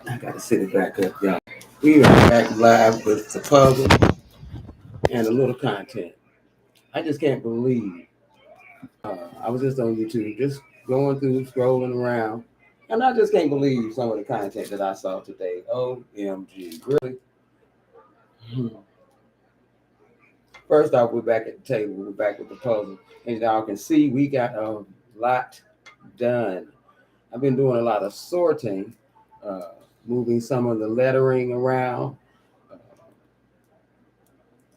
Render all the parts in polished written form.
I gotta sit it back up, y'all. We are back live with the puzzle and a little content. I just can't believe. I was just on YouTube, just going through, scrolling around, and I just can't believe some of the content that I saw today. OMG, really? First off, we're back at the table. We're back with the puzzle. As y'all can see, we got a lot done. I've been doing a lot of sorting, uh, moving some of the lettering around, uh,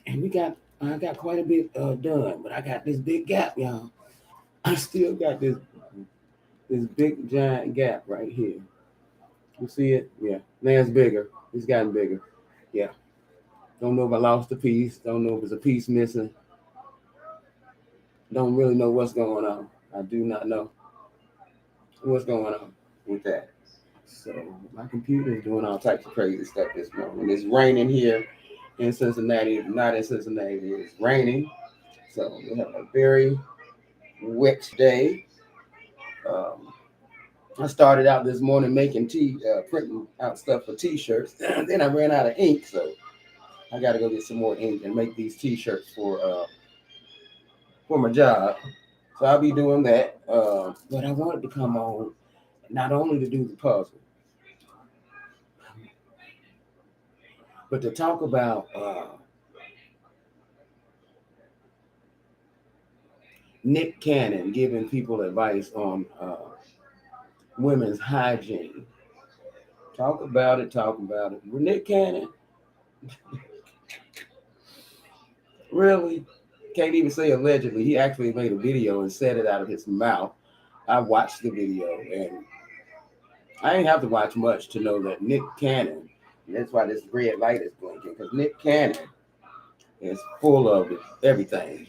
and I got quite a bit done. But I got this big gap, y'all. I still got this big giant gap right here. You see it? Yeah. Now it's bigger. It's gotten bigger. Yeah. Don't know if I lost a piece. Don't know if there's a piece missing. Don't really know what's going on. I do not know what's going on with that. So my computer is doing all types of crazy stuff this morning. It's raining here in Cincinnati. Not in Cincinnati. It's raining. So we have a very wet day. Um, I started out this morning making printing out stuff for T-shirts. Then I ran out of ink, so I got to go get some more ink and make these T-shirts for my job. So I'll be doing that. But I wanted to come on not only to do the puzzle, but to talk about Nick Cannon giving people advice on women's hygiene. Talk about it. With Nick Cannon, really? Can't even say allegedly. He actually made a video and said it out of his mouth. I watched the video, and I ain't have to watch much to know that Nick Cannon, and that's why this red light is blinking, because Nick Cannon is full of everything.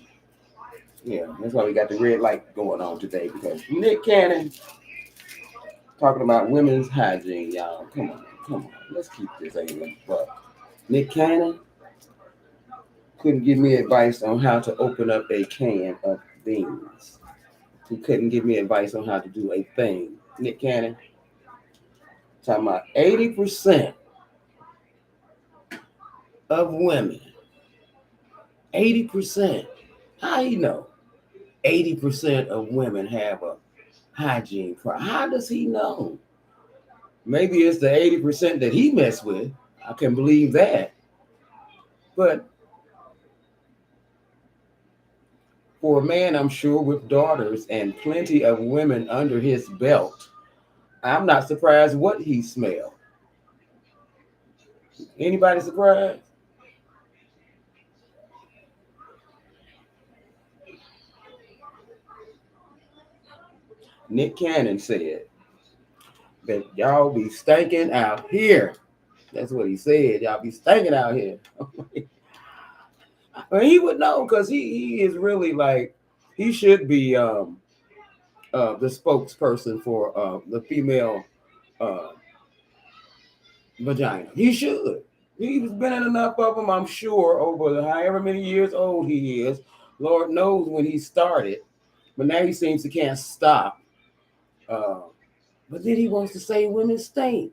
Yeah, that's why we got the red light going on today, because Nick Cannon talking about women's hygiene, y'all. Come on. Let's keep this angle. But Nick Cannon couldn't give me advice on how to open up a can of beans. He couldn't give me advice on how to do a thing. Nick Cannon talking about 80% of women. 80%. How you know? 80% of women have a hygiene problem. How does he know? Maybe it's the 80% that he messed with. I can believe that. But for a man, I'm sure, with daughters and plenty of women under his belt, I'm not surprised what he smelled. Anybody surprised? Nick Cannon said that y'all be stinking out here. That's what he said. Y'all be stinking out here. Well, he would know, because he is really like, he should be the spokesperson for the female uh, vagina. He should. He's been in enough of them, I'm sure, over however many years old he is. Lord knows when he started, but now he seems to can't stop. But then he wants to say women stink.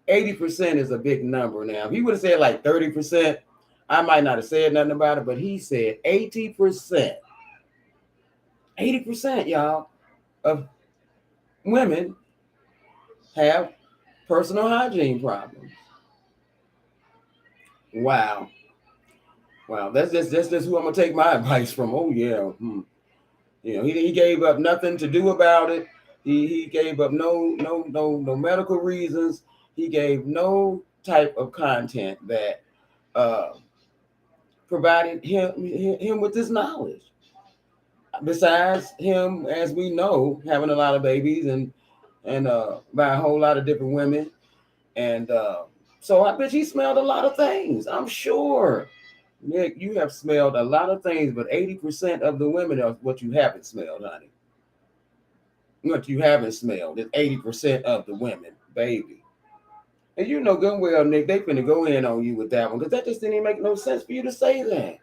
80% is a big number now. If he would have said like 30%, I might not have said nothing about it, but he said 80%. 80%, y'all, of women have personal hygiene problems. Wow. That's just who I'm gonna take my advice from. Oh yeah. You know, he gave up nothing to do about it. He gave up no medical reasons. He gave no type of content that provided him with this knowledge. Besides him, as we know, having a lot of babies and by a whole lot of different women, and so I bet he smelled a lot of things. I'm sure, Nick, you have smelled a lot of things, but 80% of the women are what you haven't smelled, honey. What you haven't smelled is 80% of the women, baby. And you know good and well, Nick, they finna go in on you with that one, because that just didn't even make no sense for you to say that.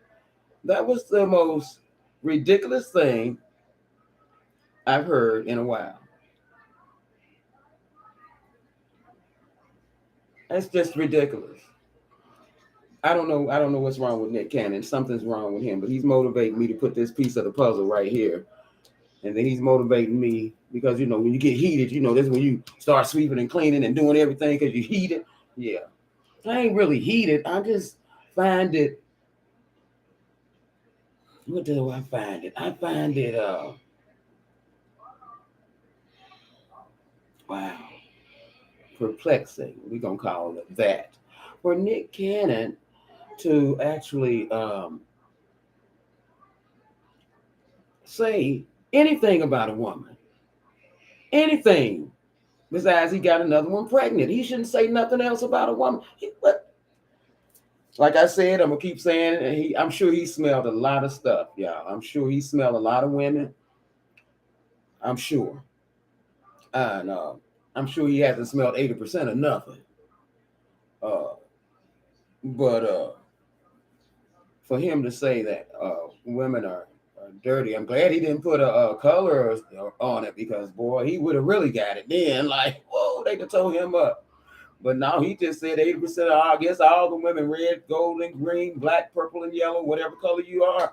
That was the most ridiculous thing I've heard in a while. That's just ridiculous. I don't know. I don't know what's wrong with Nick Cannon. Something's wrong with him, but he's motivating me to put this piece of the puzzle right here. And then he's motivating me because, when you get heated, this is when you start sweeping and cleaning and doing everything because you heated. Yeah. I ain't really heated. I just find it. What do I find it? I find it, wow, perplexing. We're going to call it that. For Nick Cannon to actually say anything about a woman, anything besides he got another one pregnant. He shouldn't say nothing else about a woman. Like I said, I'm gonna keep saying it. I'm sure he smelled a lot of stuff, y'all. I'm sure he smelled a lot of women. I'm sure. And I'm sure he hasn't smelled 80% of nothing. Uh, but for him to say that women are dirty, I'm glad he didn't put a color on it because, boy, he would have really got it then. Like, whoa, they could tow him up. But now he just said 80% of, I guess, all the women, red, gold, and green, black, purple, and yellow, whatever color you are,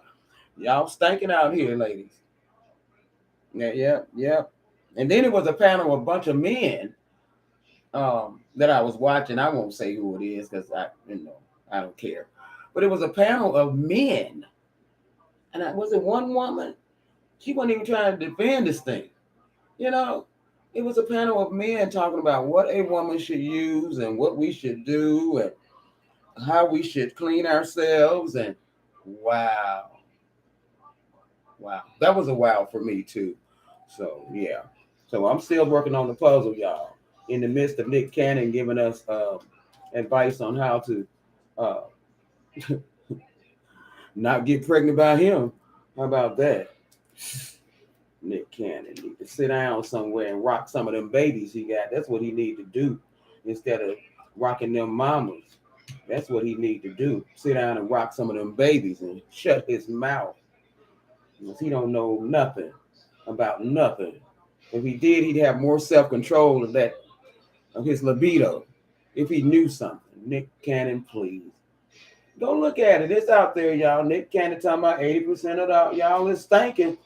y'all stinking out here, ladies. Yeah. And then it was a panel of a bunch of men that I was watching. I won't say who it is because I don't care. But it was a panel of men. And was it one woman? She wasn't even trying to defend this thing. It was a panel of men talking about what a woman should use and what we should do and how we should clean ourselves. And wow. That was a wow for me too. So yeah. So I'm still working on the puzzle, y'all. In the midst of Nick Cannon giving us advice on how to uh, not get pregnant by him. How about that? Nick Cannon need to sit down somewhere and rock some of them babies he got. That's what he need to do instead of rocking them mamas. That's what he need to do. Sit down and rock some of them babies and shut his mouth. Because he don't know nothing about nothing. If he did, he'd have more self-control of his libido. If he knew something. Nick Cannon, please. Go look at it. It's out there, y'all. Nick Cannon talking about 80% of y'all is stinking.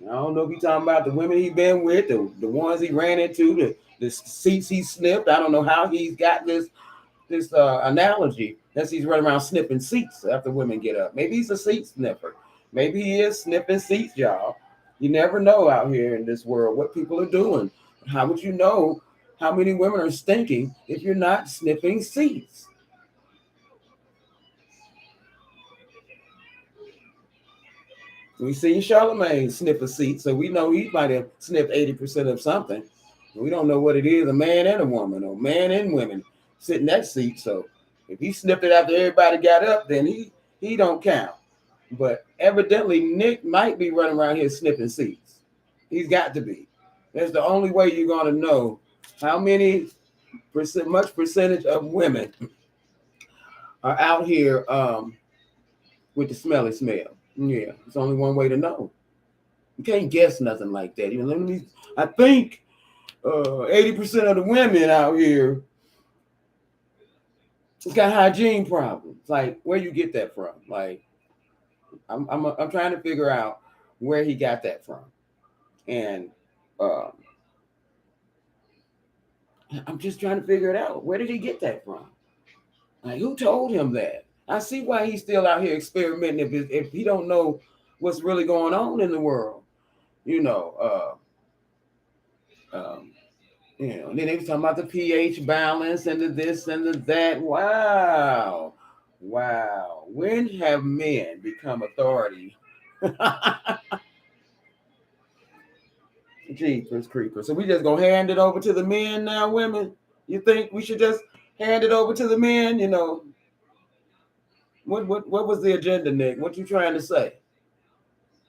I don't know if he's talking about the women he been with, the ones he ran into, the seats he snipped. I don't know how he's got this analogy that he's running around sniffing seats after women get up. Maybe he's a seat sniffer. Maybe he is sniffing seats, y'all. You never know out here in this world what people are doing. How would you know how many women are stinking if you're not sniffing seats? We seen Charlemagne sniff a seat, so we know he might have sniffed 80% of something. We don't know what it is, a man and a woman, or man and women sit in that seat. So if he sniffed it after everybody got up, then he don't count. But evidently Nick might be running around here sniffing seats. He's got to be. That's the only way you're gonna know how much percentage of women are out here with the smelly smell. Yeah, it's only one way to know. You can't guess nothing like that. I think 80% of the women out here has got hygiene problems. Like, where you get that from? Like, I'm trying to figure out where he got that from, and I'm just trying to figure it out. Where did he get that from? Like, who told him that? I see why he's still out here experimenting if he don't know what's really going on in the world. And then they was talking about the pH balance and the this and the that. Wow. When have men become authority? Jeepers creepers. So we just gonna hand it over to the men now, women? You think we should just hand it over to the men? What was the agenda, Nick? What you trying to say?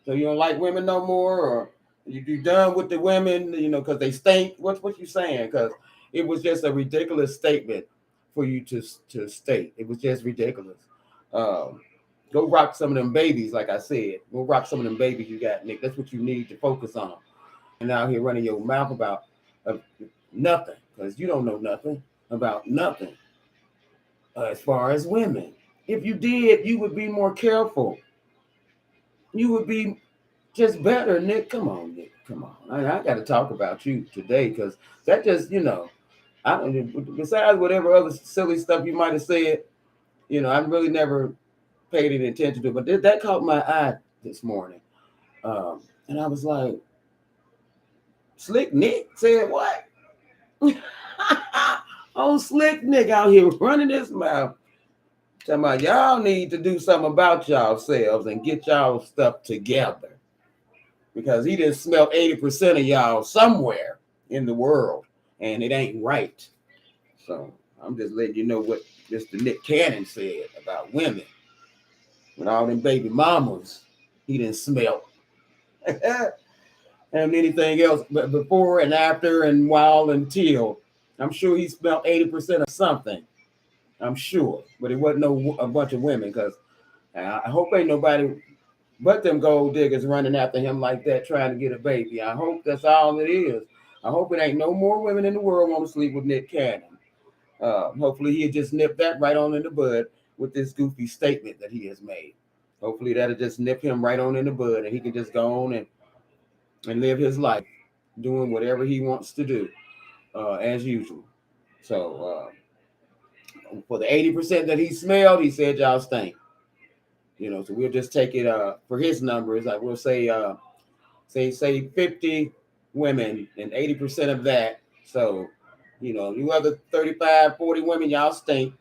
So you don't like women no more, or you done with the women? Because they stink. What you saying? Because it was just a ridiculous statement for you to state. It was just ridiculous. Go rock some of them babies, like I said. Go rock some of them babies you got, Nick. That's what you need to focus on. and out here running your mouth about nothing, because you don't know nothing about nothing as far as women. If you did, you would be more careful. You would be just better, Nick. Come on, Nick. Come on. I got to talk about you today because that just, I don't. Besides whatever other silly stuff you might have said, I really never paid any attention to. But that caught my eye this morning, and I was like, "Slick Nick said what?" Oh, Slick Nick out here running his mouth. Talking about y'all need to do something about yourselves and get y'all stuff together. Because he didn't smell 80% of y'all somewhere in the world. And it ain't right. So I'm just letting you know what Mr. Nick Cannon said about women. With all them baby mamas, he didn't smell. And anything else but before and after and while until. I'm sure he smelled 80% of something. I'm sure. But it wasn't a bunch of women because I hope ain't nobody but them gold diggers running after him like that trying to get a baby. I hope that's all it is. I hope it ain't no more women in the world want to sleep with Nick Cannon. Hopefully he'll just nip that right on in the bud with this goofy statement that he has made. Hopefully that'll just nip him right on in the bud and he can just go on and live his life doing whatever he wants to do as usual. So for the 80% that he smelled, he said y'all stink. So we'll just take it for his numbers. I will say say 50 women and 80% of that. So, you other 35, 40 women, y'all stink.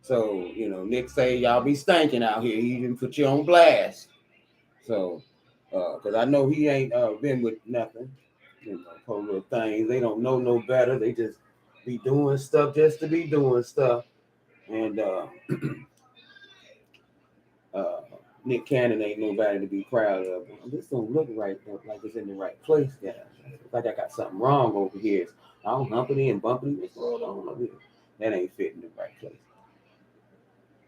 So, Nick say y'all be stinking out here. He even put you on blast. So, because I know he ain't been with nothing. Poor little things. They don't know no better. They just be doing stuff just to be doing stuff. And Nick Cannon ain't nobody to be proud of. This don't look right, like it's in the right place, guys. Like I got something wrong over here. It's all humpity and bumpity. What's going on over here? That ain't fitting the right place.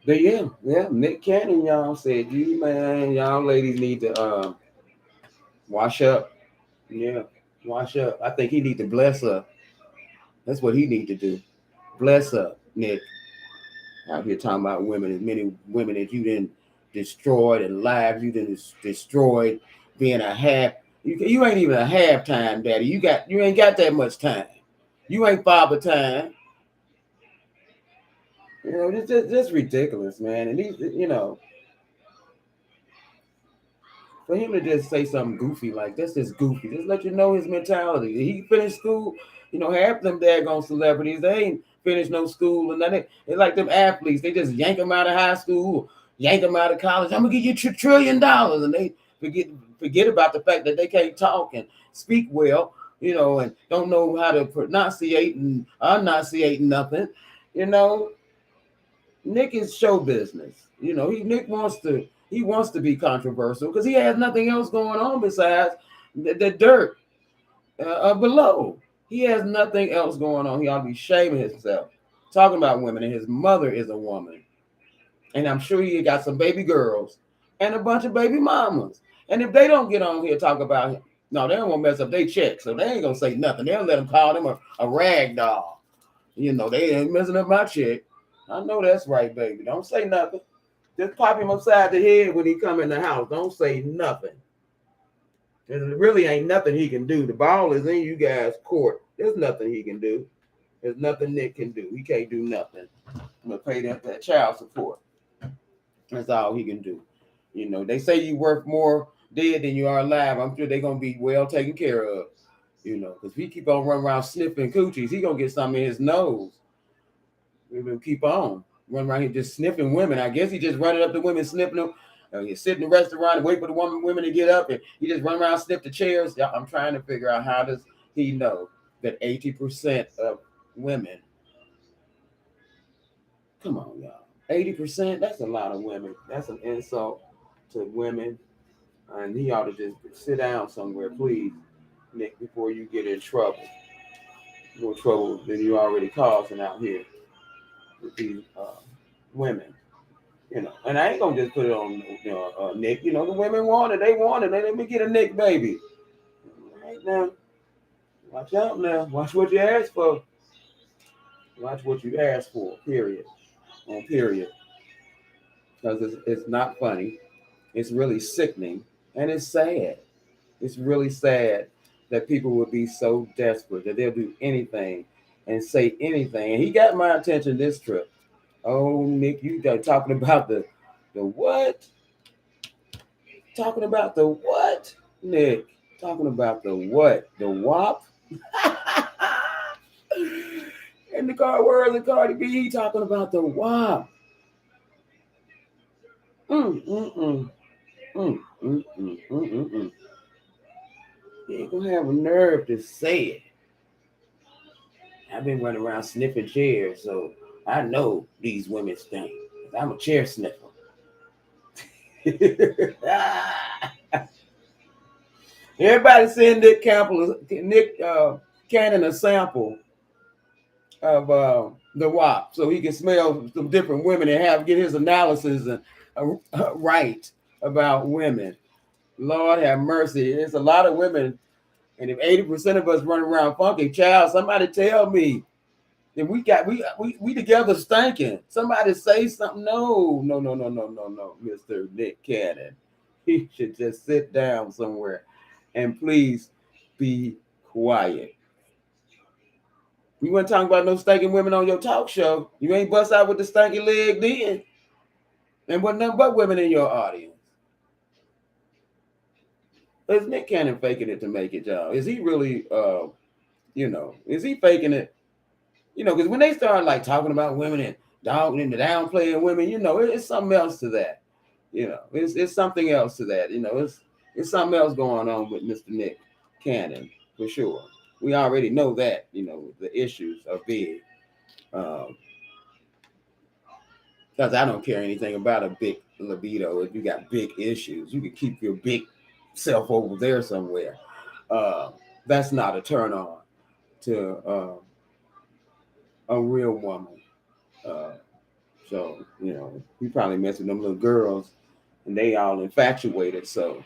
But yeah, Nick Cannon, y'all said, y'all ladies need to wash up. Yeah, wash up. I think he need to bless up. That's what he need to do. Bless up, Nick. Out here talking about women, as many women that you didn't destroyed and lives you didn't destroyed, being a half. You ain't even a halftime daddy. You ain't got that much time. You ain't father time. It's just ridiculous, man. And these, for him to just say something goofy like that's just goofy. Just let you know his mentality. He finished school. Half them daggone celebrities, they ain't finished no school and nothing. It's like them athletes. They just yank them out of high school, yank them out of college. I'm gonna give you $1 trillion, and they forget about the fact that they can't talk and speak well, and don't know how to pronunciate and enunciate nothing. Nick is show business. Nick wants to be controversial because he has nothing else going on besides the dirt below. He has nothing else going on. He ought to be shaming himself, talking about women, and his mother is a woman. And I'm sure he got some baby girls and a bunch of baby mamas. And if they don't get on here talk about him, no, they don't want to mess up their check. So they ain't going to say nothing. They'll let him call them a rag doll. They ain't messing up my check. I know that's right, baby. Don't say nothing. Just pop him upside the head when he come in the house. Don't say nothing. There really ain't nothing he can do. The ball is in you guys' court. There's nothing he can do. There's nothing Nick can do. He can't do nothing. I'm going to pay that child support. That's all he can do. They say you worth more dead than you are alive. I'm sure they're going to be well taken care of. Because if he keep on running around sniffing coochies, he going to get something in his nose. We will keep on running around here just sniffing women. I guess he just running up to women, sniffing them. You sit in the restaurant and wait for the women to get up, and he just run around, sniff the chairs. I'm trying to figure out how does he know that 80% of women. Come on, y'all. 80%, that's a lot of women. That's an insult to women. And he ought to just sit down somewhere, please, Nick, before you get in trouble. More trouble than you already causing out here with these women. And I ain't gonna just put it on Nick. The women want it. They want it. Let me get a Nick baby. right now. Watch out now. Watch what you ask for. Watch what you ask for. Period. On period. Because it's not funny. It's really sickening, and it's sad. It's really sad that people would be so desperate that they'll do anything and say anything. And he got my attention this trip. Oh, Nick, you got talking about the what? Talking about the what, Nick? Talking about the what? The WAP? In the car, where's the Cardi B? He talking about the WAP. Mm, mm, mm, mm, mm, mm, mm, mm. He ain't gonna have a nerve to say it. I've been running around sniffing chairs, so I know these women stink. I'm a chair sniffer. Everybody send Nick Cannon a sample of the WAP so he can smell some different women and get his analysis right about women. Lord have mercy. There's a lot of women, and if 80% of us run around funky, child, somebody tell me. And we together stinking. Somebody say something. No, Mr. Nick Cannon. He should just sit down somewhere and please be quiet. You weren't talking about no stinking women on your talk show. You ain't bust out with the stinky leg then. And what nothing but women in your audience. Is Nick Cannon faking it to make it, y'all? Is he really is he faking it? Because when they start like talking about women and downplaying women, it's something else to that. It's something else to that. It's something else going on with Mr. Nick Cannon for sure. We already know that. The issues are big. Because I don't care anything about a big libido. If you got big issues, you can keep your big self over there somewhere. That's not a turn on to a real woman. So, we probably mess with them little girls and they all infatuated. So,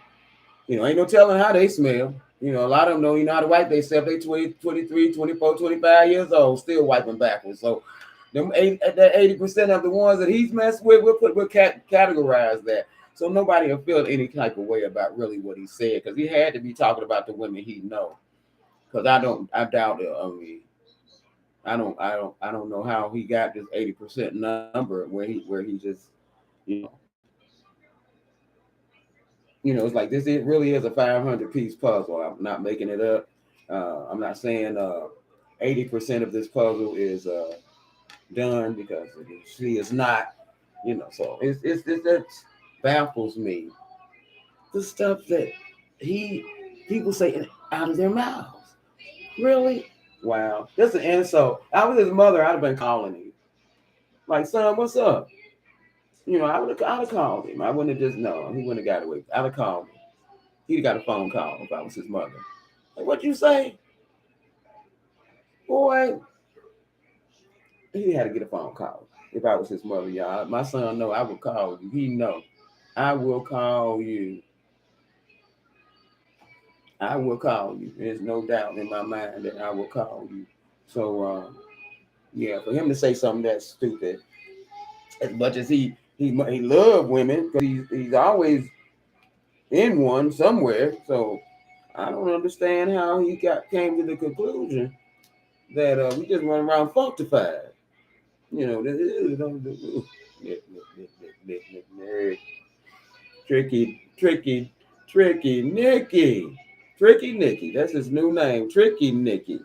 ain't no telling how they smell. A lot of them don't even know how to wipe themselves. They 20, 23, 24, 25 years old, still wiping backwards. So, that 80% of the ones that he's messed with, we'll categorize that. So nobody will feel any type of way about really what he said, because he had to be talking about the women he know. Because I doubt it. I don't know how he got this 80% number where he just, it's like this. It really is a 500-piece puzzle. I'm not making it up. I'm not saying 80% of this puzzle is done, because she is not. So it's that baffles me. The stuff that people say out of their mouths. Really? Wow. That's an insult. I was his mother, I'd have been calling him. Like, son, what's up? I'd have called him. I wouldn't have just, no, he wouldn't have got away. I'd have called him. He'd got a phone call if I was his mother. Like, what you say? Boy, he had to get a phone call if I was his mother, y'all. My son know I will call you. He know. I will call you. I will call you. There's no doubt in my mind that I will call you. So, yeah, for him to say something that's stupid, as much as he loved women, because he's always in one somewhere. So I don't understand how he came to the conclusion that we just run around functified. Tricky Nicky. Tricky Nicky. That's his new name. Tricky Nicky.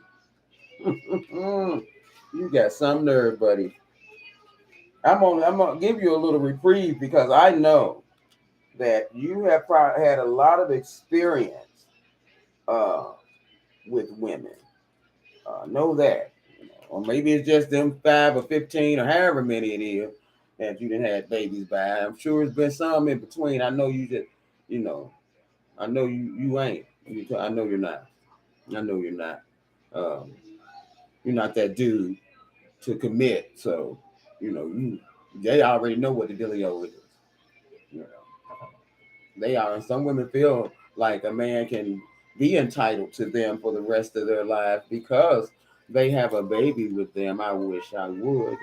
You got some nerve, buddy. I'm gonna give you a little reprieve, because I know that you have probably had a lot of experience with women. Know that. Or maybe it's just them 5 or 15 or however many it is that you didn't have babies by. I'm sure it's been some in between. I know you just, I know you ain't. I know you're not. I know you're not. You're not that dude to commit. So, they already know what the dealio is. They are. And some women feel like a man can be entitled to them for the rest of their life because they have a baby with them. I wish I would.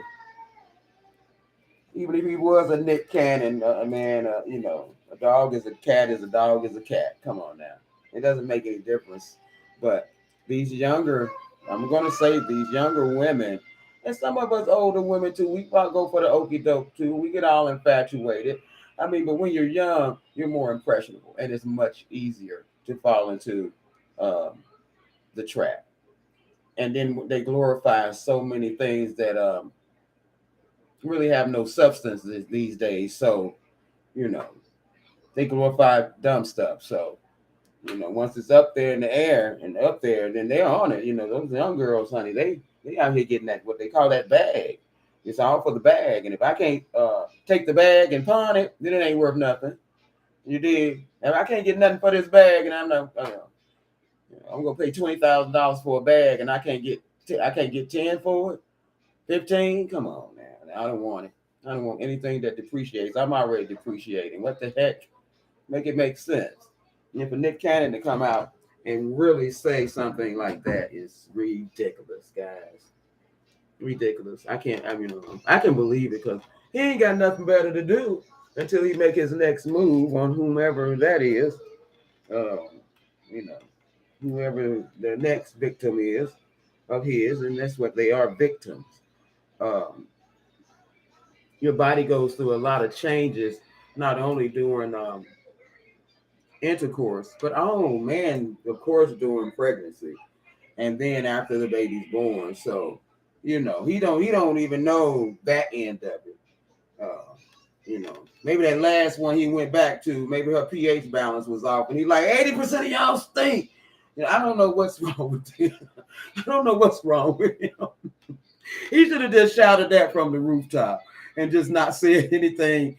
Even if he was a Nick Cannon, man, a dog is a cat is a dog is a cat. Come on now. It doesn't make any difference. But these younger, I'm going to say these younger women, and some of us older women too, we probably go for the okey doke too. We get all infatuated. I mean, but when you're young, you're more impressionable, and it's much easier to fall into um, the trap. And then they glorify so many things that really have no substance these days. So, you know, they glorify dumb stuff. So, once it's up there in the air and up there, then they're on it. Those young girls, honey, they out here getting that what they call that bag. It's all for the bag. And if I can't take the bag and pawn it, then it ain't worth nothing. You did. If I can't get nothing for this bag, and I'm not, I'm gonna pay $20,000 for a bag, and I can't get 10 for it. 15? Come on, man. I don't want it. I don't want anything that depreciates. I'm already depreciating. What the heck? Make it make sense. And for Nick Cannon to come out and really say something like that is ridiculous, guys. Ridiculous. I can believe it because he ain't got nothing better to do until he make his next move on whomever that is. Um, you know, whoever the next victim is of his, and that's what they are, victims. Um, your body goes through a lot of changes, not only during intercourse, but oh man, of course during pregnancy, and then after the baby's born. So, he don't even know that end of it. Maybe that last one he went back to, maybe her pH balance was off, and he's like, 80% of y'all stink. I don't know what's wrong with him. I don't know what's wrong with him. He should have just shouted that from the rooftop and just not said anything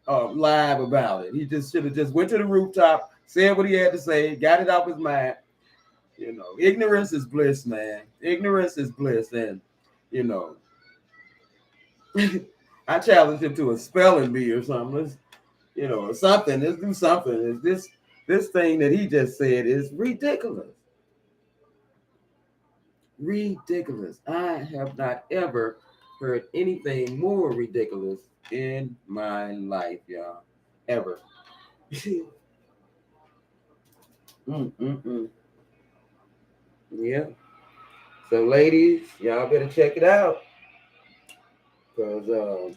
live about it. He just should have just went to the rooftop, said what he had to say, got it off his mind. Ignorance is bliss, man. Ignorance is bliss. And, I challenged him to a spelling bee or something. Something. Let's do something. This thing that he just said is ridiculous. Ridiculous. I have not ever heard anything more ridiculous in my life, y'all. Ever. Yeah. So, ladies, y'all better check it out. Because,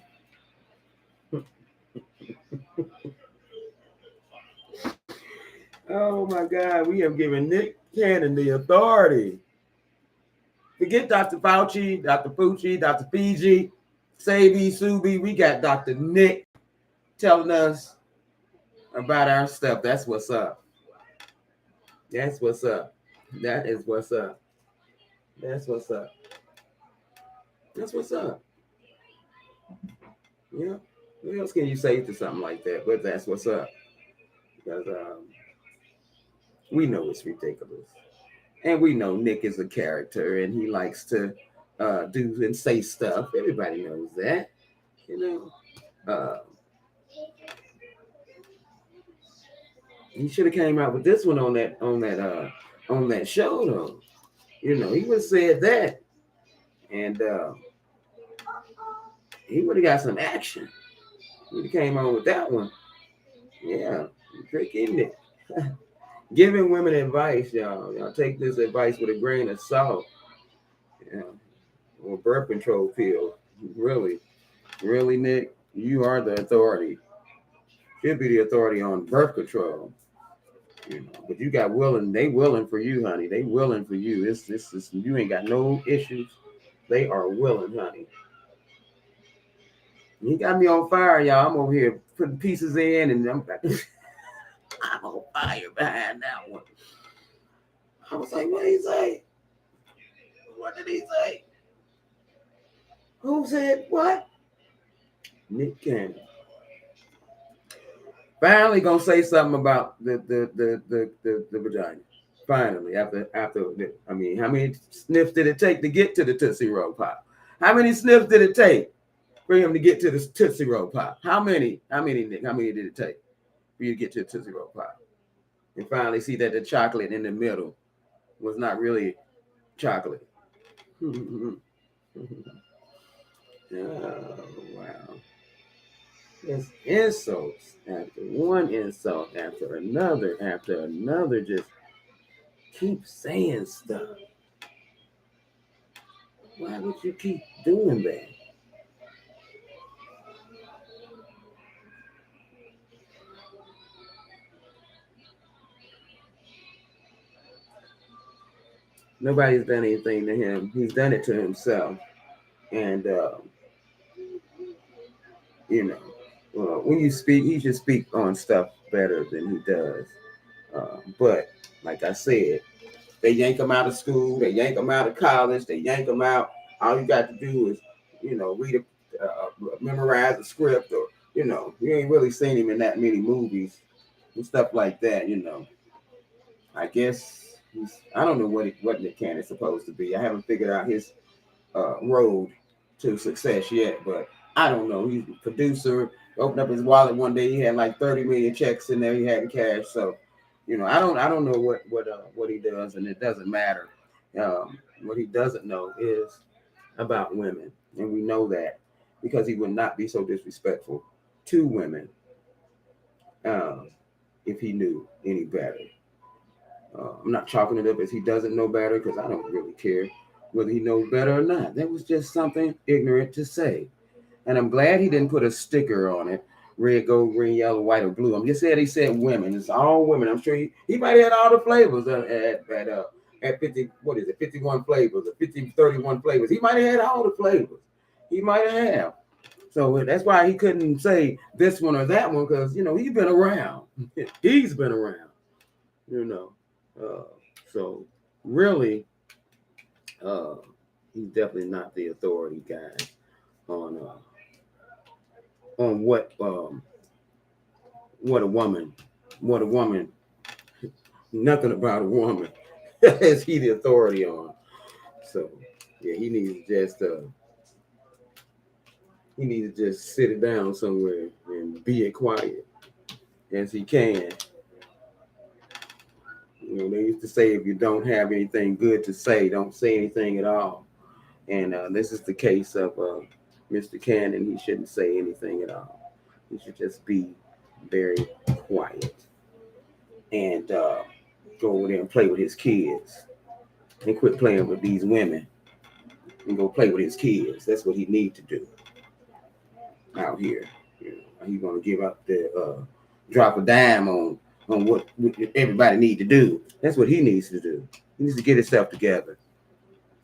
oh my God, we have given Nick Cannon the authority. Forget Dr. Fauci, Dr. Fucci, Dr. Fiji, Sabi, Subi. We got Dr. Nick telling us about our stuff. That's what's up. That's what's up. That is what's up. That's what's up. That's what's up. Yeah. What else can you say to something like that? But that's what's up. Because we know it's ridiculous. And we know Nick is a character and he likes to do and say stuff. Everybody knows that. He should have came out with this one on that show though. He would have said that, and he would have got some action. He would have came on with that one. Yeah, freaking it. Giving women advice, y'all. Y'all take this advice with a grain of salt. Yeah, or birth control pill. Really, Nick, you are the authority. Should be the authority on birth control. But you got willing. They willing for you, honey. They willing for you. This you ain't got no issues. They are willing, honey. He got me on fire, y'all. I'm over here putting pieces in, and I'm on fire behind that one. I was like, what did he say? What did he say? Who said what? Nick Cannon. Finally gonna say something about the vagina. Finally, after how many sniffs did it take to get to the Tootsie Roll Pop? How many sniffs did it take for him to get to the Tootsie Roll Pop? How many, Nick? How many did it take for you to get to the Tootsie Roll Pop? and finally see that the chocolate in the middle was not really chocolate. Oh, wow. Just insults after one insult after another. Just keep saying stuff. Why would you keep doing that? Nobody's done anything to him. He's done it to himself. And, you know, when you speak, he should speak on stuff better than he does. But, like I said, they yank him out of school, they yank him out of college, they yank him out. All you got to do is, memorize a script, or, you ain't really seen him in that many movies and stuff like that. I guess I don't know what Nick Cannon's supposed to be. I haven't figured out his road to success yet, but I don't know. He's a producer. Opened up his wallet one day, he had like 30 million checks in there. He had in cash. So, I don't know what he does, and it doesn't matter. What he doesn't know is about women, and we know that because he would not be so disrespectful to women if he knew any better. I'm not chalking it up as he doesn't know better, because I don't really care whether he knows better or not. That was just something ignorant to say. And I'm glad he didn't put a sticker on it, red, gold, green, yellow, white, or blue. I'm just saying he said women. It's all women. I'm sure he might have had all the flavors at 50, 51 flavors, or 31 flavors. He might have had all the flavors. He might have. So that's why he couldn't say this one or that one, because, he's been around. He's been around, So really, he's definitely not the authority guy on what a woman, nothing about a woman is he the authority on. So yeah, he needs to just sit it down somewhere and be it quiet as he can. They used to say, if you don't have anything good to say, don't say anything at all. And this is the case of Mr. Cannon. He shouldn't say anything at all. He should just be very quiet and go over there and play with his kids and quit playing with these women and go play with his kids. That's what he needs to do out here. He's going to give up the drop a dime on what everybody need to do. That's what he needs to do. He needs to get himself together.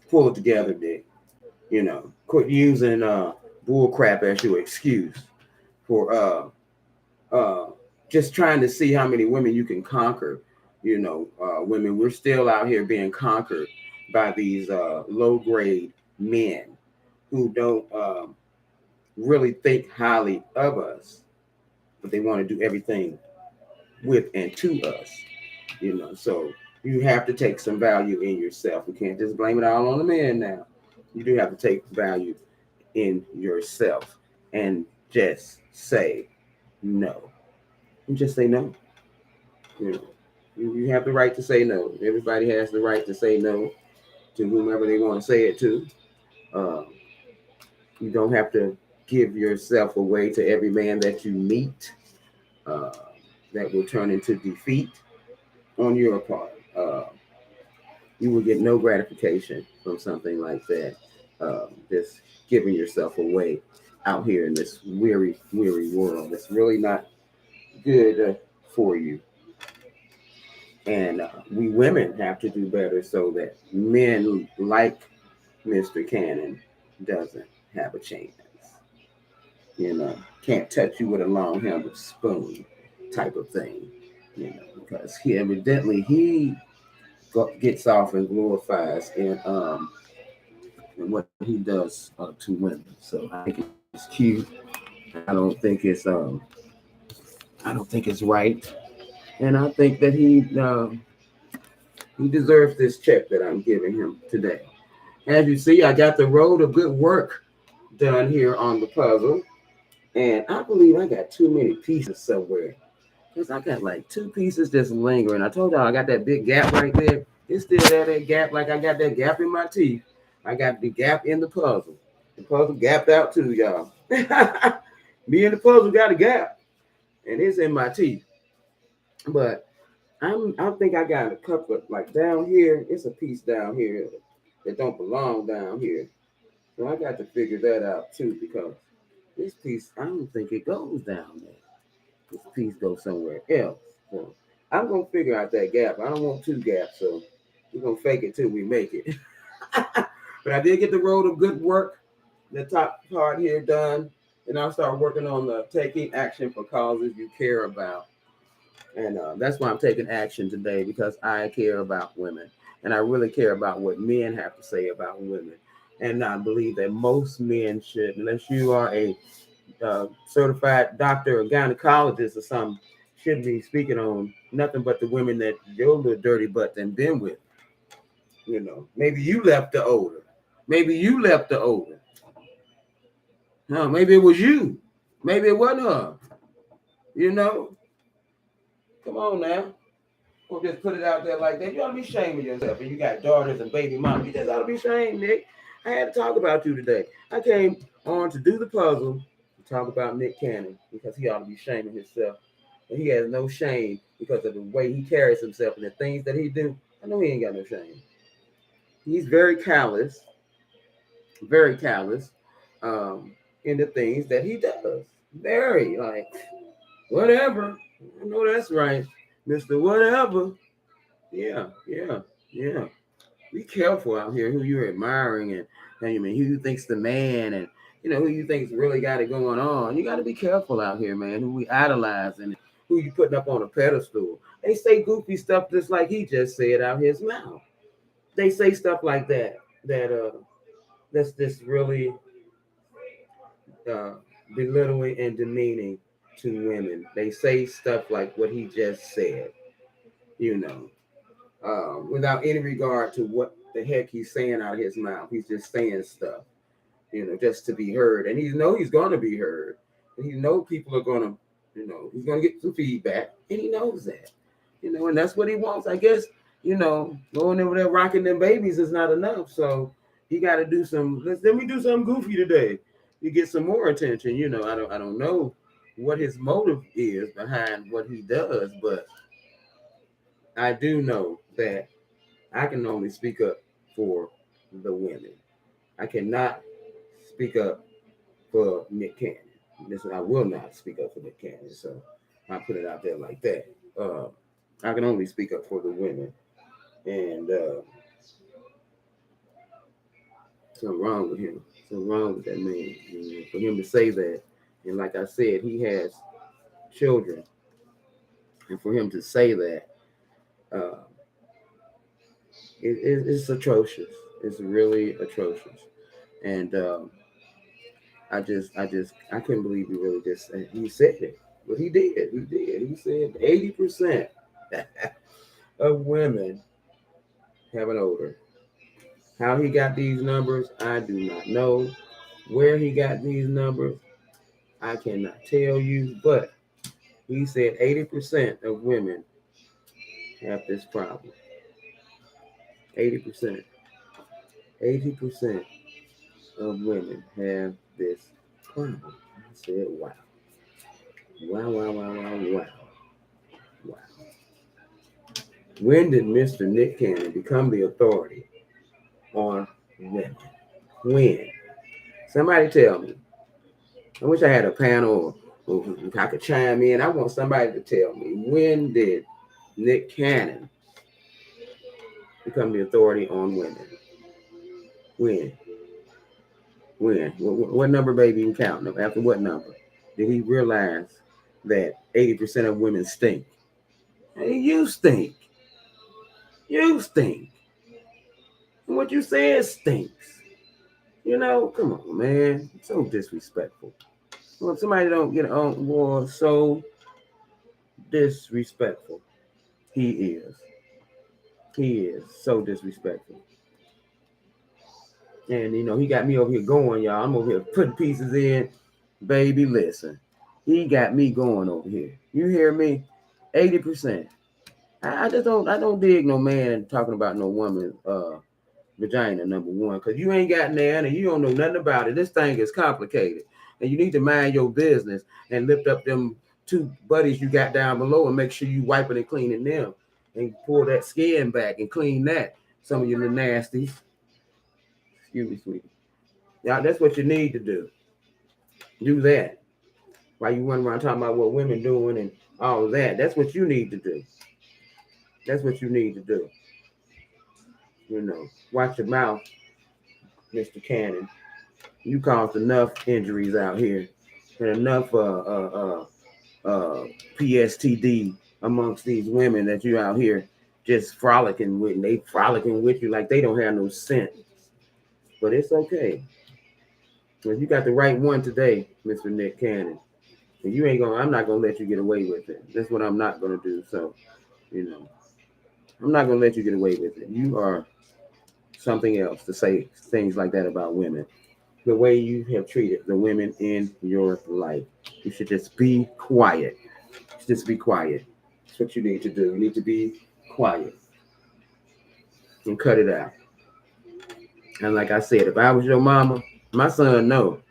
Pull it together, Dick. Quit using bull crap as your excuse for just trying to see how many women you can conquer. Women, we're still out here being conquered by these low-grade men who don't really think highly of us, but they want to do everything with and to us. So you have to take some value in yourself. We can't just blame it all on the man now. You do have to take value in yourself and just say no. And just say no. You have the right to say no. Everybody has the right to say no to whomever they want to say it to. You don't have to give yourself away to every man that you meet. That will turn into defeat on your part. You will get no gratification from something like that. Just giving yourself away out here in this weary world. It's really not good for you. And we women have to do better so that men like Mr. Cannon doesn't have a chance. Can't touch you with a long-handled spoon type of thing. Because he gets off and glorifies in what he does to women. So I think it's cute. I don't think it's right, and I think that he deserves this check that I'm giving him today. As you see, I got the road of good work done here on the puzzle, and I believe I got too many pieces somewhere. Because I got like two pieces just lingering. I told y'all I got that big gap right there. It's still there, that gap, like I got that gap in my teeth. I got the gap in the puzzle. The puzzle gapped out too, y'all. Me and the puzzle got a gap, and it's in my teeth. But I think I got a couple of, like down here. It's a piece down here that don't belong down here. So I got to figure that out too, because this piece, I don't think it goes down there. This piece goes somewhere else. So I'm gonna figure out that gap. I don't want two gaps, so we're gonna fake it till we make it. But I did get the road of good work, the top part here done, and I'll start working on the taking action for causes you care about. And that's why I'm taking action today, because I care about women, and I really care about what men have to say about women. And I believe that most men should, unless you are a certified doctor or gynecologist or something, should be speaking on nothing but the women that your little dirty butt and been with. You know, maybe you left the odor. Maybe you left the odor. No, maybe it was you. Maybe it wasn't her. You know, come on now. We'll just put it out there like that. You ought to be ashamed of yourself. And you got daughters and baby mom. You just ought to be ashamed, Nick. I had to talk about you today. I came on to do the puzzle to talk about Nick Cannon, because he ought to be ashamed of himself. And he has no shame because of the way he carries himself and the things that he do. I know he ain't got no shame. He's very callous in the things that he does. Very, like, whatever. I know that's right, Mr. Whatever. Yeah, yeah, yeah. Be careful out here who you're admiring, and you mean who you think's the man, and who you think's really got it going on. You got to be careful out here, man. Who we idolize and who you putting up on a pedestal. They say goofy stuff just like he just said out his mouth. They say stuff like that that's just really uh, belittling and demeaning to women. They say stuff like what he just said, without any regard to what the heck he's saying out of his mouth. He's just saying stuff, just to be heard. And he's going to be heard. And he knows people are going to, he's going to get some feedback. And he knows that, and that's what he wants. I guess, going over there rocking them babies is not enough. So he got to do let me do something goofy today to get some more attention. I don't know what his motive is behind what he does, but I do know that I can only speak up for the women. I cannot speak up for Nick Cannon. Listen, I will not speak up for Nick Cannon. So I put it out there like that. I can only speak up for the women. And something wrong with him. Something wrong with that man. For him to say that. And like I said, he has children. And for him to say that, it's atrocious. It's really atrocious. And I couldn't believe he really just he said it. But he did. He said 80% of women have an odor. How he got these numbers, I do not know. Where he got these numbers, I cannot tell you. But he said 80% of women have this problem. 80%. 80% of women have this problem. I said, wow. Wow, wow, wow, wow, wow. Wow. When did Mr. Nick Cannon become the authority on women? When? Somebody tell me. I wish I had a panel or I could chime in. I want somebody to tell me, when did Nick Cannon become the authority on women? When? What number, baby, you count? After what number did he realize that 80% of women stink? Hey, you stink. You stink. And what you said stinks. Come on, man. So disrespectful. Well, somebody don't get on war, so disrespectful. He is. He is so disrespectful. And he got me over here going, y'all. I'm over here putting pieces in. Baby, listen. He got me going over here. You hear me? 80%. I just don't dig no man talking about no woman vagina, number one, because you ain't gotten there and you don't know nothing about it. This thing is complicated. And you need to mind your business and lift up them two buddies you got down below and make sure you wiping and cleaning them and pull that skin back and clean that. Some of you little nasties. Excuse me, sweetie. Yeah, that's what you need to do. Do that. While you run around talking about what women doing and all of that. That's what you need to do. That's what you need to do. You know, watch your mouth, Mr. Cannon. You caused enough injuries out here and enough PSTD amongst these women that you out here just frolicking with, and they frolicking with you like they don't have no sense. But it's okay. If you got the right one today, Mr. Nick Cannon, and you ain't gonna, I'm not gonna let you get away with it. That's what I'm not gonna do. So, you know, I'm not gonna let you get away with it. You are something else to say things like that about women. The way you have treated the women in your life. You should just be quiet. Just be quiet. That's what you need to do. You need to be quiet and cut it out. And like I said, if I was your mama, my son know.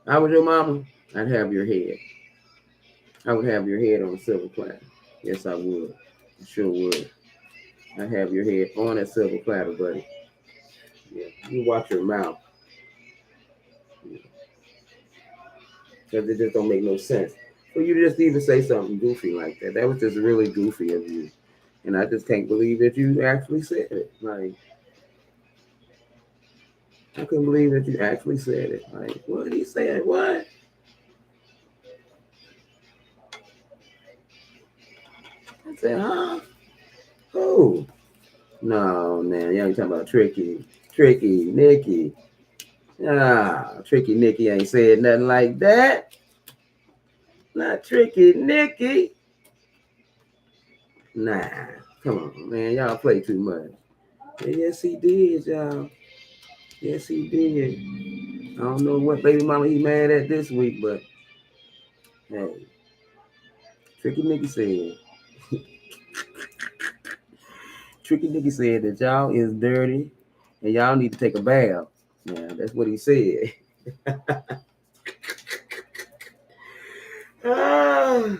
I was your mama, I'd have your head. I would have your head on a silver platter. Yes, I would. I sure would. I'd have your head on a silver platter, buddy. Yeah, you watch your mouth. Because it just don't make no sense. For you to just even say something goofy like that. That was just really goofy of you. And I just can't believe that you actually said it. Like, I couldn't believe that you actually said it. Like, what did he say? What? I said, huh? Who? No, man. Y'all ain't talking about Tricky. Tricky, Nikki. Ah, Tricky Nikki ain't said nothing like that. Not Tricky Nikki. Nah. Come on, man. Y'all play too much. Yes, he did, y'all. Yes, he did. I don't know what baby mama he mad at this week, but hey, Tricky Nicky said. Tricky Nicky said that y'all is dirty and y'all need to take a bath. Yeah, that's what he said. Ah,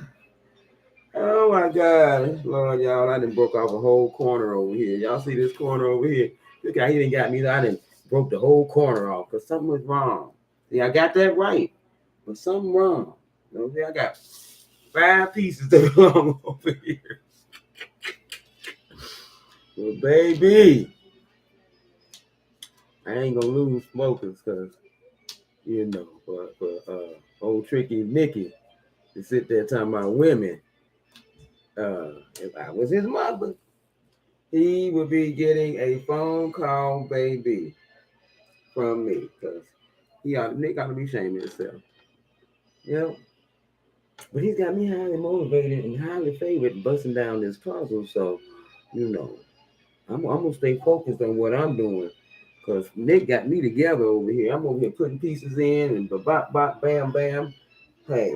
oh my God, Lord, y'all! I done broke off a whole corner over here. Y'all see this corner over here? Look how he didn't got me. I done broke the whole corner off because something was wrong. See, I got that right, but something wrong. Okay, I got 5 pieces that belong over here. Well, baby, I ain't gonna lose smokers because you know, for old Tricky Nicky to sit there talking about women. If I was his mother, he would be getting a phone call, baby, from me because Nick ought to be ashamed of himself. You know, but he's got me highly motivated and highly favored busting down this puzzle. So, you know, I'm gonna stay focused on what I'm doing. Cause Nick got me together over here. I'm over here putting pieces in and bop bop bam bam. Hey,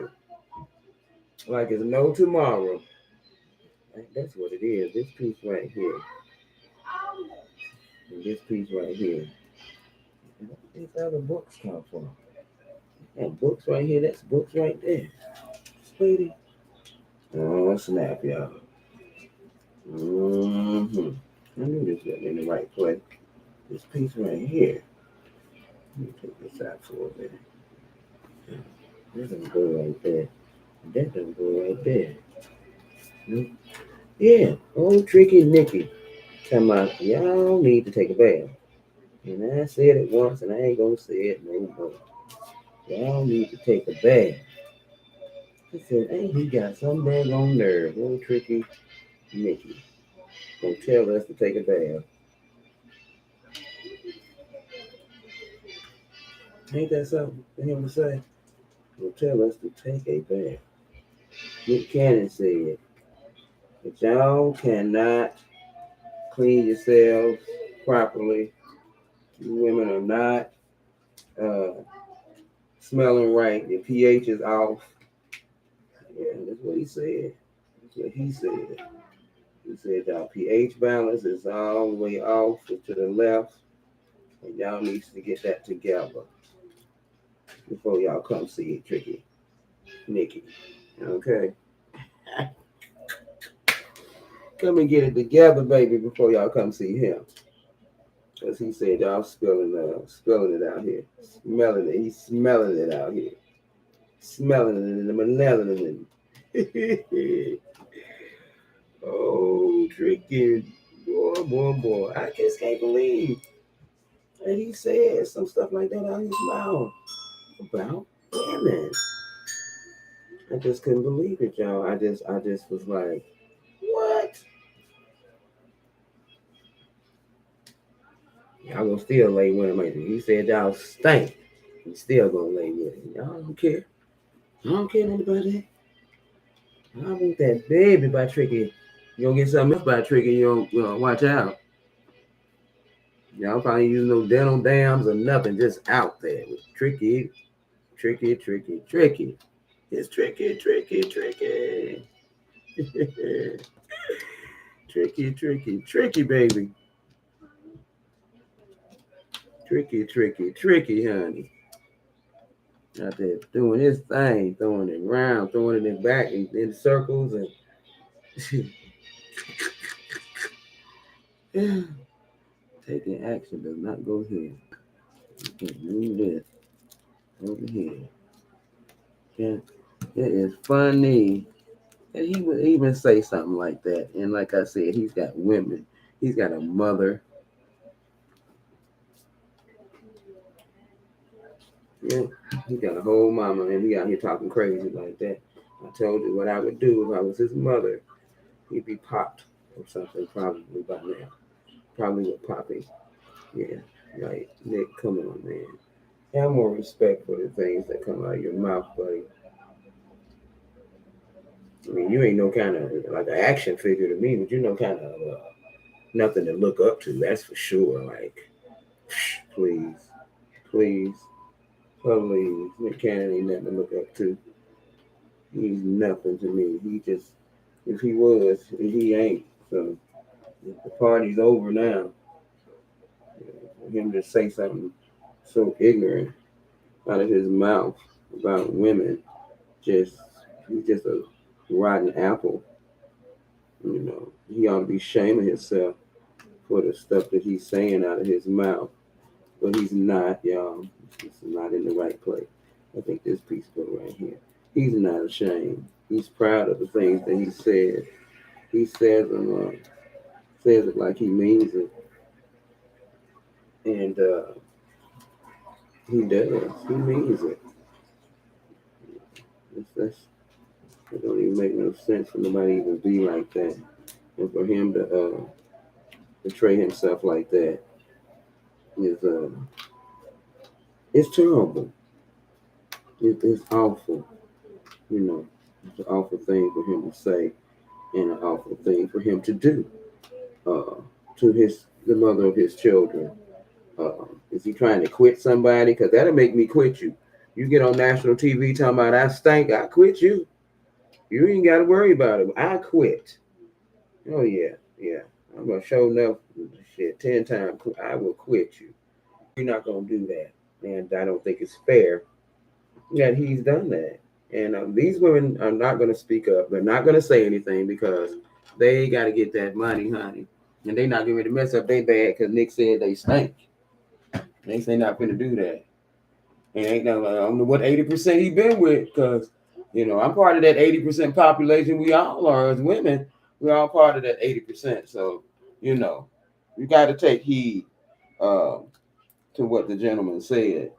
like it's no tomorrow. That's what it is. This piece right here. And this piece right here. Where these other books come from? That books right here. That's books right there. Sweetie. Oh snap, y'all. Mm-hmm. I knew this was in the right place. This piece right here. Let me take this out for a minute. That don't go right there. That don't go right there. Nope. Yeah, old Tricky Nicky. Talking about y'all need to take a bath. And I said it once and I ain't gonna say it no more. Y'all need to take a bath. He said, hey, he got some daggone nerve. Old Tricky Nicky. Gonna tell us to take a bath. Ain't that something for him to say? Gonna tell us to take a bath. Nick Cannon said that y'all cannot clean yourselves properly. You women are not smelling right. Your pH is off. Yeah, that's what he said. That's what he said. He said y'all pH balance is all the way off to the left, and y'all needs to get that together before y'all come see Tricky Nikki. Okay, come and get it together, baby, before y'all come see him. Cause he said y'all spilling it out here, smelling it. He's smelling it out here, smelling it in the melanin. Oh, Tricky, boy, I just can't believe that he said some stuff like that out his mouth about women. I just couldn't believe it, y'all. I just was like, what? Y'all gonna still lay with him, ain't you? He said y'all stink. He still gonna lay with him. Y'all don't care. I don't care nothing about that. I want that baby by Tricky. You gonna get something else by Tricky, you don't watch out. Y'all probably use no dental dams or nothing, just out there with Tricky, Tricky, Tricky, Tricky. It's Tricky, Tricky, Tricky. Tricky, Tricky, Tricky, baby. Tricky, Tricky, Tricky, honey. Out there doing his thing, throwing it around, throwing it back in circles, and taking action does not go here. You can't move this over here. Yeah, it is funny. And he would even say something like that. And like I said, he's got women. He's got a mother. Yeah, he got a whole mama, and he out here talking crazy like that. I told you what I would do if I was his mother. He'd be popped or something probably by now. Probably with Poppy. Yeah, like Nick, come on, man. Have more respect for the things that come out of your mouth, buddy. I mean, you ain't no kind of like an action figure to me, but you know, kind of nothing to look up to. That's for sure. Like, please, please, please, Nick Cannon ain't nothing to look up to. He's nothing to me. He just, if he was, he ain't. So the party's over now. For him to say something so ignorant out of his mouth about women, just he's just a rotten apple. You know, he ought to be shaming himself for the stuff that he's saying out of his mouth. But he's not, y'all. He's not in the right place. I think this piece go right here. He's not ashamed. He's proud of the things that he said. He says it like he means it, and he does. He means it. It don't even make no sense for nobody to even be like that, and for him to portray himself like that is it's terrible. It's awful. You know, it's an awful thing for him to say, and an awful thing for him to do to the mother of his children. Is he trying to quit somebody? Because that'll make me quit you. You get on national TV talking about I stink, I quit you. You ain't got to worry about it. I quit. Oh yeah, yeah. I'm gonna show enough shit 10 times. I will quit you. You're not gonna do that, and I don't think it's fair that he's done that. And these women are not gonna speak up. They're not gonna say anything because they got to get that money, honey, and they not going to mess up their bag because Nick said they stink. They say not gonna do that. And ain't no, I don't know what 80% he been with, because I'm part of that 80% population. We all are as women. We're all part of that 80%. So, you got to take heed to what the gentleman said,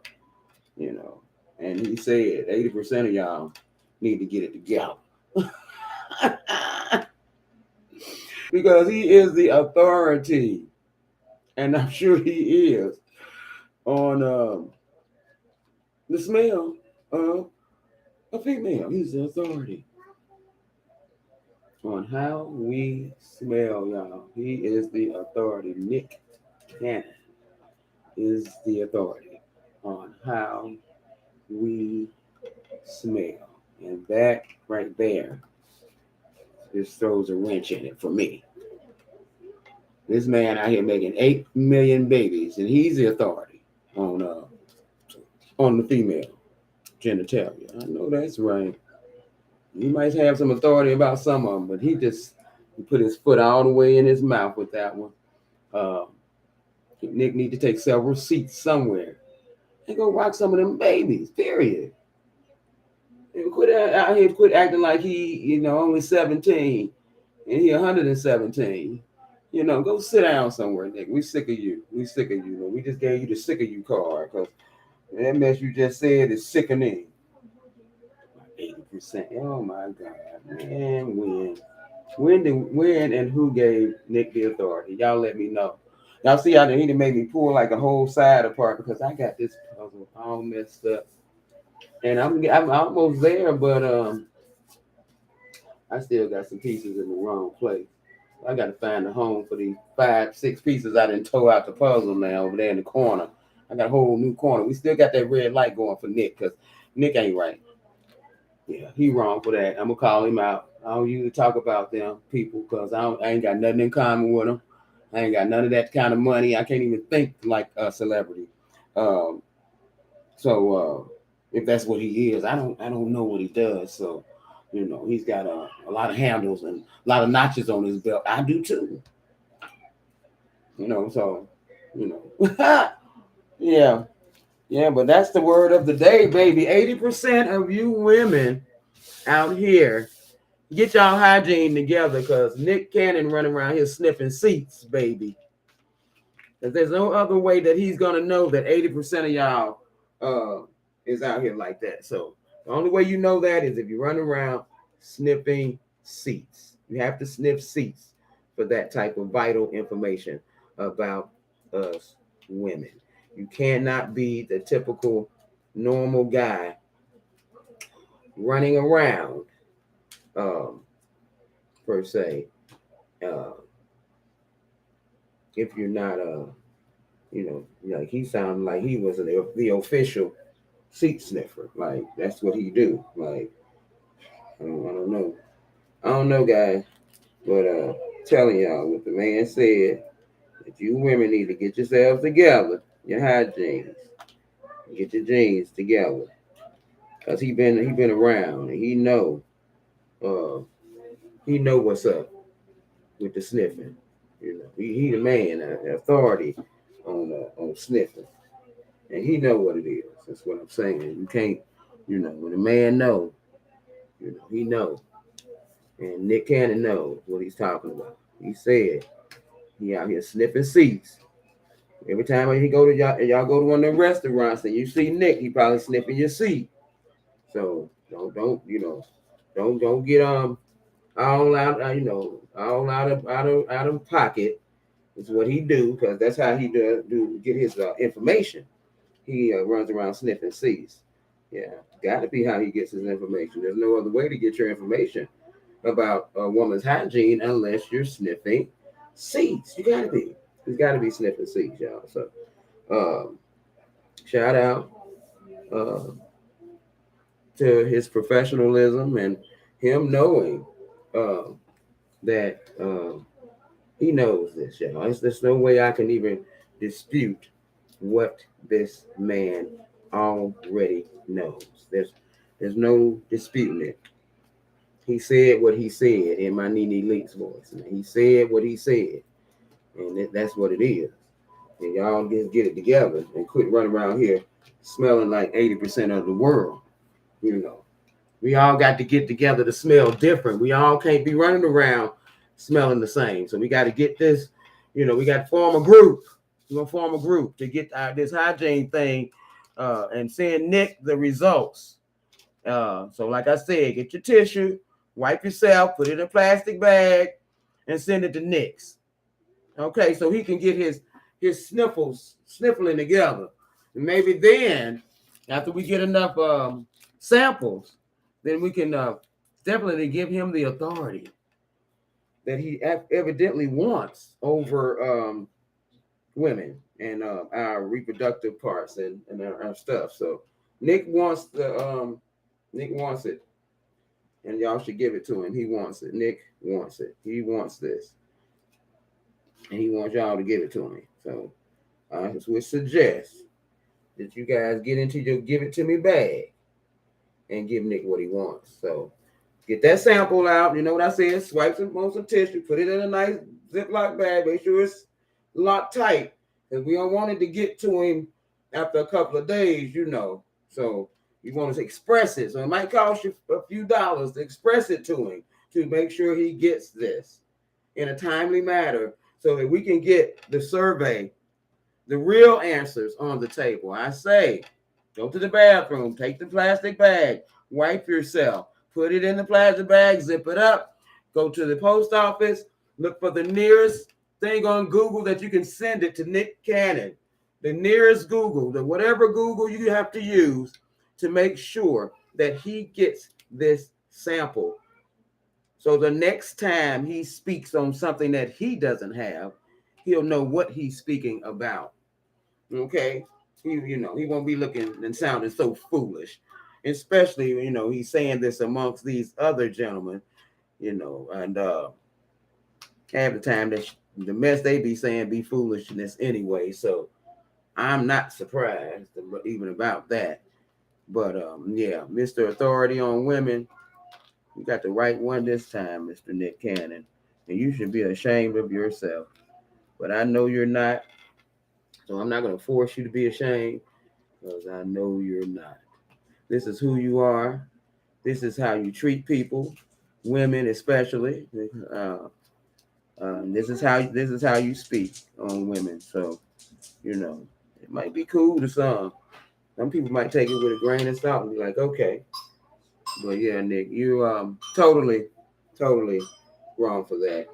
and he said 80% of y'all need to get it together. Because he is the authority, and I'm sure he is on the smell of a female. He's the authority on how we smell, y'all. He is the authority. Nick Cannon is the authority on how we smell. And that right there just throws a wrench in it for me. This man out here making 8 million babies, and he's the authority on the female genitalia. I know that's right. He might have some authority about some of them, but he put his foot all the way in his mouth with that one. Uh, Nick need to take several seats somewhere and go rock some of them babies. Period. And quit out here, quit acting like he, only 17 and he 117. Go sit down somewhere, Nick. We sick of you. We sick of you. We just gave you the sick of you card because that mess you just said is sickening. 80%. Oh my God, man, when and who gave Nick the authority? Y'all let me know. Y'all see how he made me pull like a whole side apart because I got this puzzle all messed up, and I'm almost there, but I still got some pieces in the wrong place. I got to find a home for these 5, 6 pieces I didn't tow out the puzzle now over there in the corner. I got a whole new corner. We still got that red light going for Nick because Nick ain't right. Yeah, he wrong for that. I'm gonna call him out. I don't usually talk about them people because I ain't got nothing in common with them. I ain't got none of that kind of money. I can't even think like a celebrity. Um, so if that's what he is, I don't know what he does. So he's got a lot of handles and a lot of notches on his belt. I do too. So yeah, yeah. But that's the word of the day, baby. 80% of you women out here, get y'all hygiene together because Nick Cannon running around here sniffing seats, baby. Because there's no other way that he's going to know that 80% of y'all is out here like that. So the only way you know that is if you run around sniffing seats. You have to sniff seats for that type of vital information about us women. You cannot be the typical normal guy running around um, per se, uh, if you're not like he sounded like he was the official seat sniffer. Like that's what he do. Like I don't know, guys, but telling y'all what the man said that you women need to get yourselves together, your hygiene, get your jeans together, cause he been around and uh he know what's up with the sniffing. He the man, the authority on sniffing, and he know what it is. That's what I'm saying. You can't, when a man know, he know, and Nick Cannon knows what he's talking about. He said he out here sniffing seats. Every time he go to y'all go to one of them restaurants and you see Nick, he probably sniffing your seat. So don't get all out all out of pocket. Is what he do because that's how he do get his information. He runs around sniffing seats. Yeah, got to be how he gets his information. There's no other way to get your information about a woman's hygiene unless you're sniffing seats. You gotta be. He's got to be sniffing seats, y'all. So, shout out uh, to his professionalism and him knowing uh, that he knows this, y'all. There's no way I can even dispute what this man already knows. There's no disputing it. He said what he said in my Nene Leakes voice. He said what he said, and that's what it is. And y'all just get it together and quit running around here smelling like 80% of the world. We all got to get together to smell different. We all can't be running around smelling the same. So we got to get this, we got to form a group. We're going to form a group to get this hygiene thing and send Nick the results. So like I said, get your tissue, wipe yourself, put it in a plastic bag, and send it to Nick's. Okay, so he can get his sniffling together. And maybe then, after we get enough samples, then we can definitely give him the authority that he evidently wants over women and our reproductive parts and our stuff. So Nick wants it. and y'all should give it to him. He wants it. Nick wants it. He wants this, and he wants y'all to give it to him. So I would suggest that you guys get into your give it to me bag and give Nick what he wants. So get that sample out. You know what I said? Swipe on some tissue, put it in a nice Ziploc bag. Make sure it's locked tight, because we don't want it to get to him after a couple of days, you know. So you want to express it. So it might cost you a few dollars to express it to him, to make sure he gets this in a timely manner, so that we can get the survey, the real answers on the table. I say, go to the bathroom, take the plastic bag, wipe yourself, put it in the plastic bag, zip it up, go to the post office, look for the nearest thing on Google that you can send it to Nick Cannon. The nearest Google, whatever Google you have to use to make sure that he gets this sample. So the next time he speaks on something that he doesn't have, he'll know what he's speaking about. Okay? He won't be looking and sounding so foolish. Especially, he's saying this amongst these other gentlemen, and half the time the mess they be saying be foolishness anyway. So I'm not surprised even about that. But yeah, Mr. Authority on Women, you got the right one this time, Mr. Nick Cannon. And you should be ashamed of yourself. But I know you're not. So I'm not going to force you to be ashamed, because I know you're not. This is who you are. This is how you treat people, women especially. This is how you speak on women. So, it might be cool to some. Some people might take it with a grain of salt and be like, okay. But yeah, Nick, you totally wrong for that.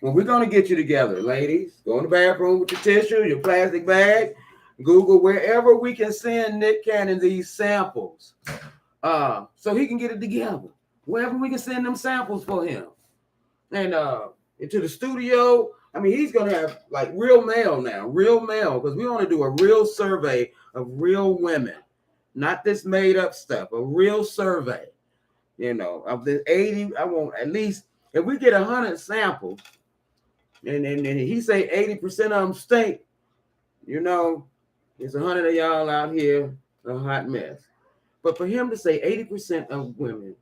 Well, we're gonna get you together, ladies. Go in the bathroom with your tissue, your plastic bag. Google wherever we can send Nick Cannon these samples, so he can get it together. Wherever we can send them samples for him, and into the studio. I mean, he's gonna have like real mail now, because we want to do a real survey of real women, not this made up stuff. A real survey, of the 80. I want at least, if we get 100 samples, and he say 80% of them stink, it's 100 of y'all out here a hot mess. But for him to say 80% of women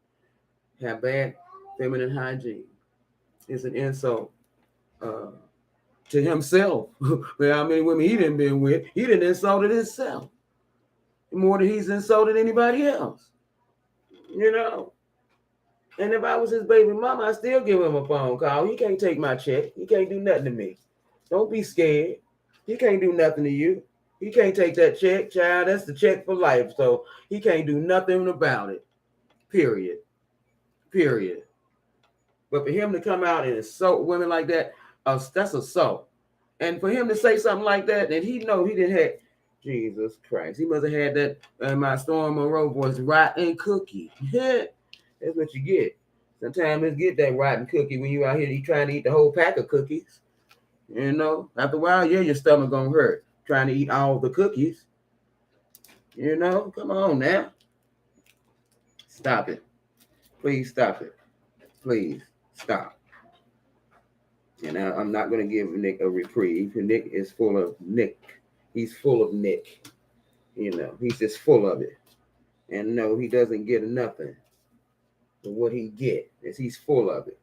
have bad feminine hygiene is an insult to himself. Well, how many women he didn't been with? He didn't insulted himself more than he's insulted anybody else. And if I was his baby mama, I'd still give him a phone call. He can't take my check. He can't do nothing to me. Don't be scared. He can't do nothing to you. He can't take that check, child. That's the check for life. So he can't do nothing about it. Period. But for him to come out and insult women like that, that's assault. And for him to say something like that, and he know he didn't have, Jesus Christ, he must have had that in my Storm Monroe voice, rotten cookie. That's what you get. Sometimes it's get that rotten cookie when you out here trying to eat the whole pack of cookies. After a while, your stomach gonna hurt trying to eat all the cookies. Come on now. Stop it. Please stop it. Please stop. And I'm not going to give Nick a reprieve. Nick is full of Nick. He's full of Nick. He's just full of it. And no, he doesn't get nothing. But what he get is he's full of it.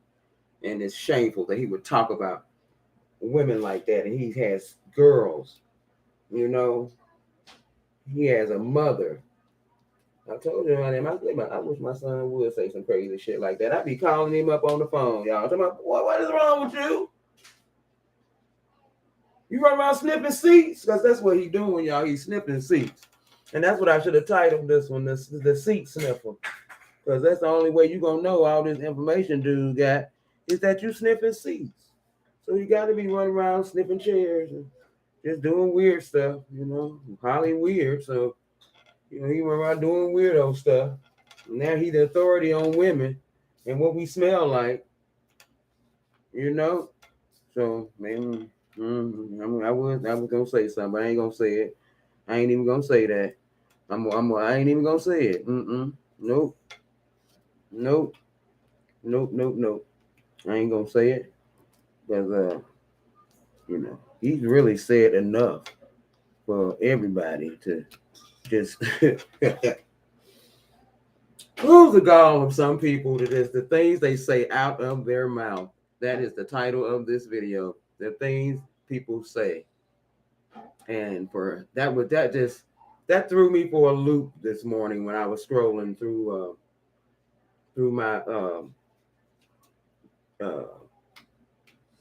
And it's shameful that he would talk about women like that. And he has girls. He has a mother. I told you, I wish my son would say some crazy shit like that. I'd be calling him up on the phone, y'all. Talking about, what is wrong with you? You run around sniffing seats? Because that's what he's doing, y'all. He's sniffing seats. And that's what I should have titled this one, the seat sniffer. Because that's the only way you're going to know all this information dude got is that you sniffing seats. So you got to be running around sniffing chairs and just doing weird stuff, highly weird. So, he went around doing weirdo stuff. Now he's the authority on women and what we smell like, So, man, I was gonna say something, but I ain't gonna say it. I ain't even gonna say that. I ain't even gonna say it. Nope. Nope. Nope. Nope. Nope. I ain't gonna say it because he's really said enough for everybody to just prove the gall of some people that is the things they say out of their mouth. That is the title of this video. The things people say. And for that threw me for a loop this morning when I was scrolling through my uh,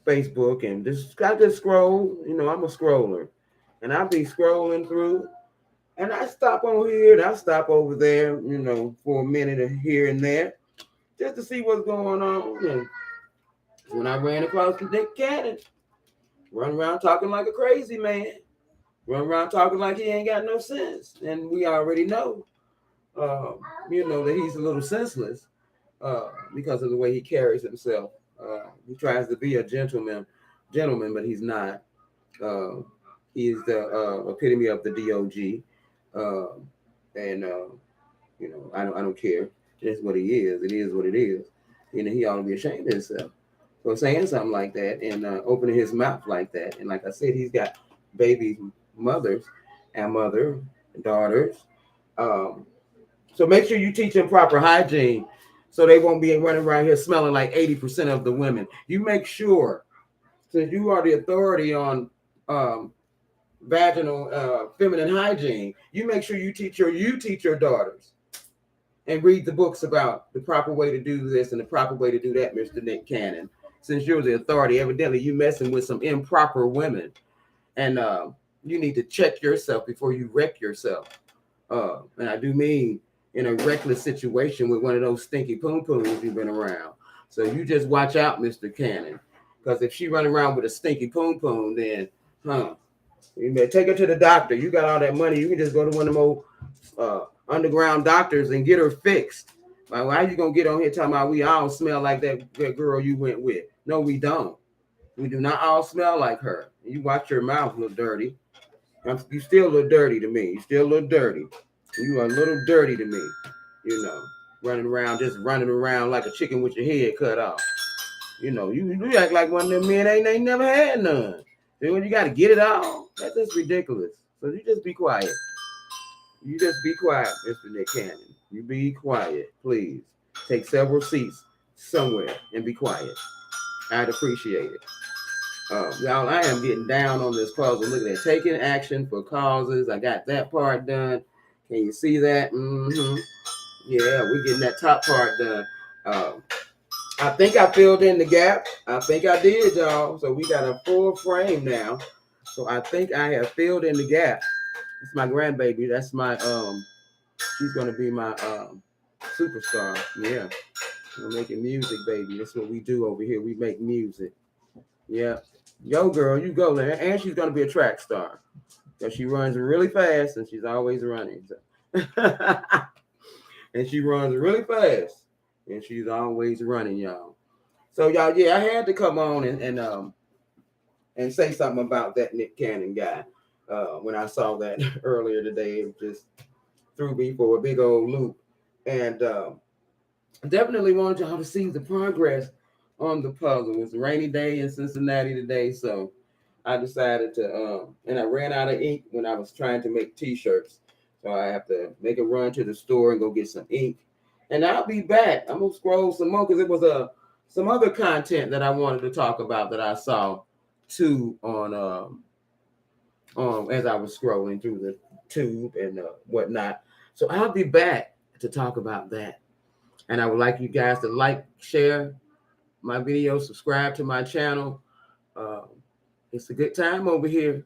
Facebook and I just scroll. I'm a scroller, and I'll be scrolling through, and I stop on here and I stop over there, for a minute here and there, just to see what's going on. And when I ran across Nick Cannon, run around talking like a crazy man, run around talking like he ain't got no sense, and we already know, that he's a little senseless because of the way he carries himself. He tries to be a gentleman, but he's not. Uh, he is the epitome of the DOG, and I don't care. That's what he is. It is what it is. He ought to be ashamed of himself for saying something like that and opening his mouth like that. And like I said, he's got baby mothers and daughters. So make sure you teach them proper hygiene so they won't be running around here smelling like 80% of the women. You make sure, since you are the authority on vaginal feminine hygiene, you make sure you teach your daughters and read the books about the proper way to do this and the proper way to do that, Mr. Nick Cannon. Since you're the authority, evidently you messing with some improper women, and you need to check yourself before you wreck yourself. And I do mean in a reckless situation with one of those stinky poom pooms you've been around. So you just watch out, Mr. Cannon, because if she run around with a stinky poom poom, then you may take her to the doctor. You got all that money, you can just go to one of them old underground doctors and get her fixed. Like, why are you gonna get on here talking about we all smell like that girl you went with? No, we don't. We do not all smell like her. You watch your mouth, little dirty. You still look dirty to me. You still look dirty. You are a little dirty to me. Running around like a chicken with your head cut off. You act like one of them men ain't never had none. Then when you got to get it all, that's just ridiculous. So you just be quiet. You just be quiet, Mr. Nick Cannon. You be quiet, please. Take several seats somewhere and be quiet. I'd appreciate it. Y'all, I am getting down on this puzzle. Look at that. Taking action for causes. I got that part done. Can you see that? Mm-hmm. Yeah, we're getting that top part done. I think I filled in the gap. I think I did, y'all. So we got a full frame now. So I think I have filled in the gap. It's my grandbaby. That's my she's gonna be my superstar. Yeah. We're making music, baby. That's what we do over here. We make music. Yeah. Yo, girl, you go there. And she's gonna be a track star. Because she runs really fast and she's always running. So. And she runs really fast. And she's always running, y'all. So y'all, yeah, I had to come on and say something about that Nick Cannon guy. When I saw that earlier today, it just threw me for a big old loop. And definitely wanted y'all to see the progress on the puzzle. It's a rainy day in Cincinnati today, so I decided to, and I ran out of ink when I was trying to make t-shirts. So I have to make a run to the store and go get some ink. And I'll be back. I'm going to scroll some more because it was some other content that I wanted to talk about that I saw too on as I was scrolling through the tube and whatnot. So I'll be back to talk about that. And I would like you guys to like, share my video, subscribe to my channel. It's a good time over here.